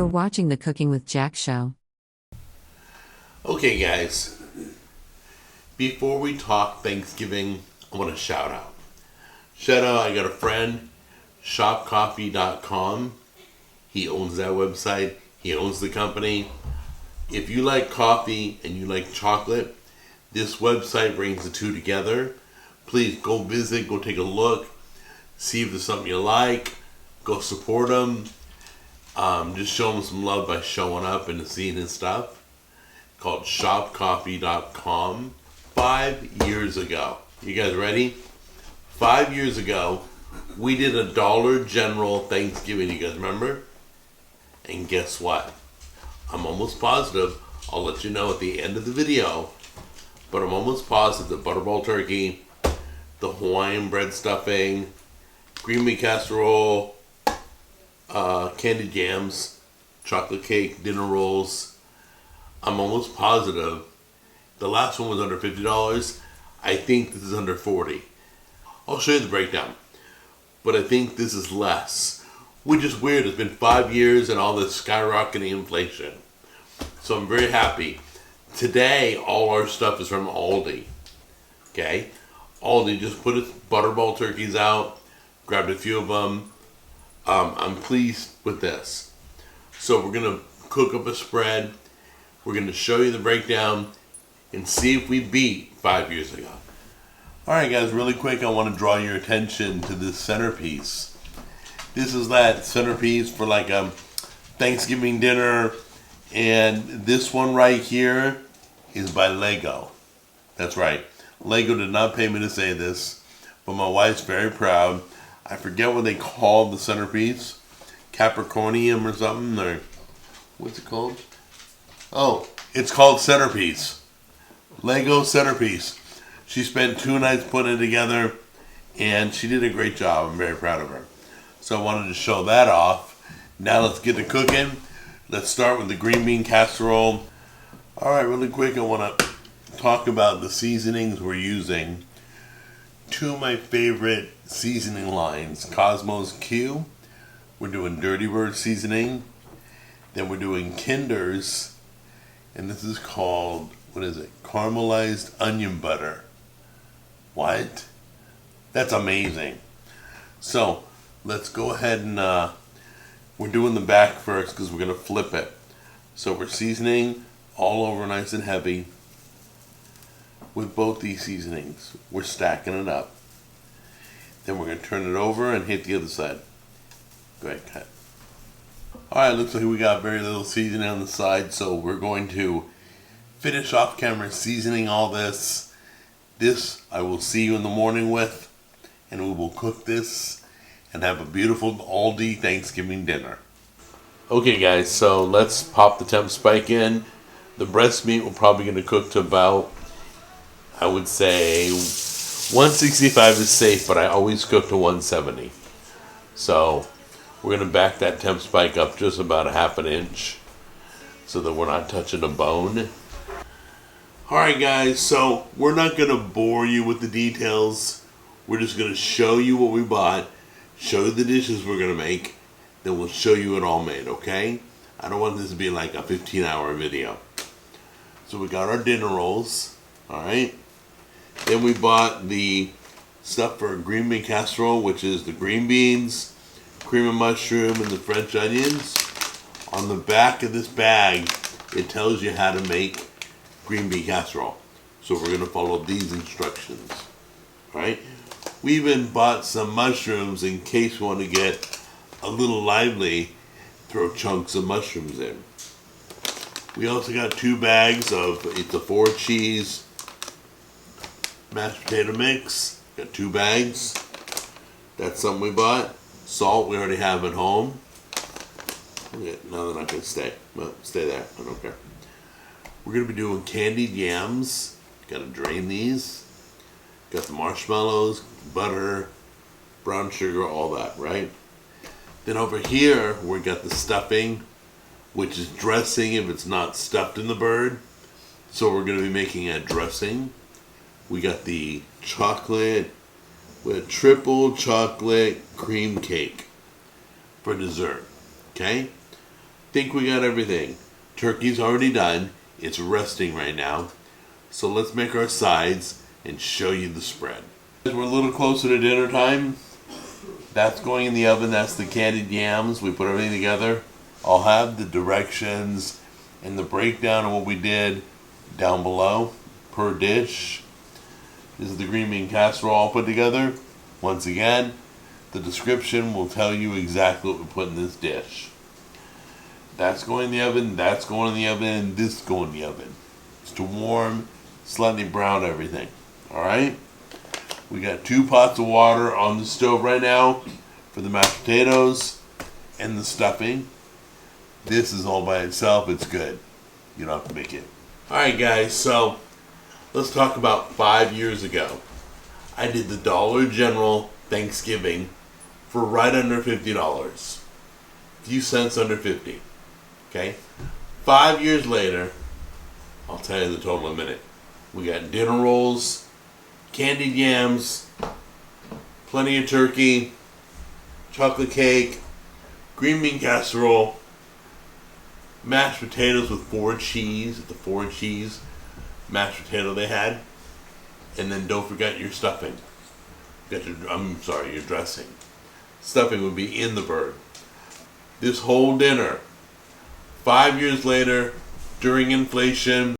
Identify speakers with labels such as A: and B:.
A: You're watching the Cooking with Jack show.
B: Okay guys, before we talk Thanksgiving, I want to shout out. I got a friend, shopcoffee.com. He owns that website. He owns the company. If you like coffee and you like chocolate, this website brings the two together. Please go visit, go take a look, see if there's something you like, go support them. Just show them some love by showing up and seeing his stuff. Called shopcoffee.com. 5 years ago. You guys ready? 5 years ago, we did a Dollar General Thanksgiving. You guys remember? And guess what? I'm almost positive, I'll let you know at the end of the video, but I'm almost positive the butterball turkey, the Hawaiian bread stuffing, green bean casserole, candied yams, chocolate cake, dinner rolls, I'm almost positive the last one was under $50. I think this is under $40. I'll show you the breakdown, but I think this is less. Which is weird. It's been 5 years and all this skyrocketing inflation. So I'm very happy. Today, all our stuff is from ALDI. Okay? ALDI just put its butterball turkeys out. Grabbed a few of them. I'm pleased with this. So we're going to cook up a spread. We're going to show you the breakdown and see if we beat 5 years ago. Alright guys, really quick, I want to draw your attention to this centerpiece. This is that centerpiece for like a Thanksgiving dinner, and this one right here is by Lego. That's right. Lego did not pay me to say this, but my wife's very proud. I forget what they called the centerpiece. Capricornium or something, or what's it called? Oh, it's called Centerpiece. Lego Centerpiece. She spent 2 nights putting it together, and she did a great job. I'm very proud of her. So I wanted to show that off. Now let's get to cooking. Let's start with the green bean casserole. Alright, really quick, I want to talk about the seasonings we're using. 2 of my favorite seasoning lines. Cosmos Q. We're doing Dirty Bird seasoning. Then we're doing Kinder's. And this is called, what is it? Caramelized onion butter. What? That's amazing. So, let's go ahead and, we're doing the back first because we're going to flip it. So we're seasoning all over nice and heavy with both these seasonings. We're stacking it up. Then we're going to turn it over and hit the other side. Go ahead, cut. Alright, looks like we got very little seasoning on the side, so we're going to finish off camera seasoning all this. This I will see you in the morning with, and we will cook this and have a beautiful ALDI Thanksgiving dinner. Okay guys, so let's pop the temp spike in. The breast meat we're probably going to cook to about, I would say, 165 is safe, but I always cook to 170. So we're going to back that temp spike up just about a ½ inch so that we're not touching a bone. Alright guys, so we're not going to bore you with the details. We're just going to show you what we bought, show you the dishes we're going to make, then we'll show you it all made, okay? I don't want this to be like a 15-hour video. So we got our dinner rolls, alright? Then we bought the stuff for a green bean casserole, which is the green beans, cream of mushroom, and the French onions. On the back of this bag, it tells you how to make green bean casserole. So we're going to follow these instructions, alright? We even bought some mushrooms in case we want to get a little lively, throw chunks of mushrooms in. We also got 2 bags of, it's a 4-cheese mashed potato mix. Got 2 bags. That's something we bought. Salt we already have at home. Okay, no, they're not going to stay. Well, stay there. I don't care. We're going to be doing candied yams. Got to drain these. Got the marshmallows, butter, brown sugar, all that, right? Then over here, we got the stuffing, which is dressing if it's not stuffed in the bird. So we're going to be making a dressing. We got the chocolate with triple chocolate cream cake for dessert. Okay? think we got everything. Turkey's already done. It's resting right now. So let's make our sides and show you the spread. We're a little closer to dinner time. That's going in the oven. That's the candied yams. We put everything together. I'll have the directions and the breakdown of what we did down below per dish. This is the green bean casserole all put together. Once again, the description will tell you exactly what we put in this dish. That's going in the oven, that's going in the oven, and this is going in the oven. It's to warm, slightly brown everything. Alright? We got 2 pots of water on the stove right now for the mashed potatoes and the stuffing. This is all by itself, it's good. You don't have to make it. Alright guys, so let's talk about 5 years ago. I did the Dollar General Thanksgiving for right under $50. Few cents under 50. Okay? 5 years later, I'll tell you the total in a minute. We got dinner rolls, candied yams, plenty of turkey, chocolate cake, green bean casserole, mashed potatoes with 4 cheese, the 4 cheese mashed potato they had, and then don't forget your stuffing. Your dressing. Stuffing would be in the bird. This whole dinner, 5 years later, during inflation,